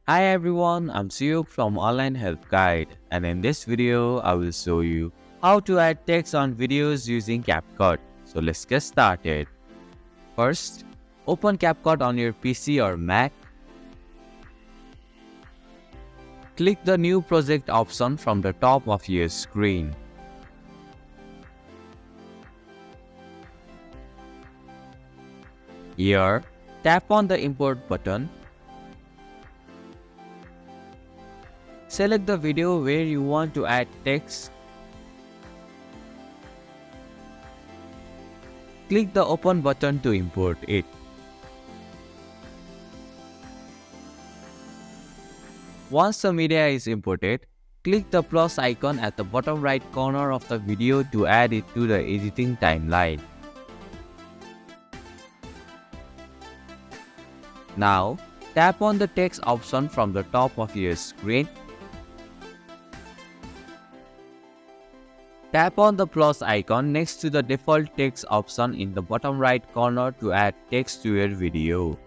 Hi everyone, I'm Suyuk from Online Help Guide, and in this video I will show you how to add text on videos using CapCut. So let's get started. First, open CapCut on your PC or Mac. Click the New Project option from the top of your screen. Here, tap on the Import button. Select the video where you want to add text. Click the Open button to import it. Once the media is imported, click the plus icon at the bottom right corner of the video to add it to the editing timeline. Now, tap on the text option from the top of your screen. Tap on the plus icon next to the default text option in the bottom right corner to add text to your video.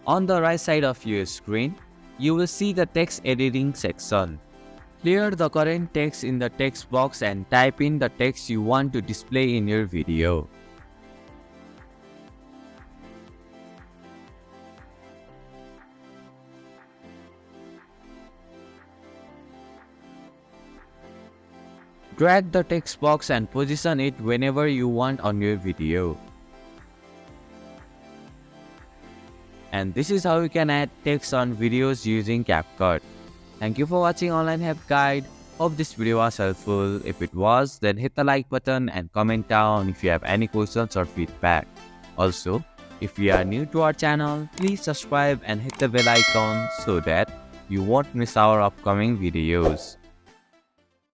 On the right side of your screen, you will see the text editing section. Clear the current text in the text box and type in the text you want to display in your video. Drag the text box and position it whenever you want on your video. And this is how you can add text on videos using CapCut. Thank you for watching Online Help Guide. Hope this video was helpful. If it was, then hit the like button and comment down if you have any questions or feedback. Also, if you are new to our channel, please subscribe and hit the bell icon so that you won't miss our upcoming videos.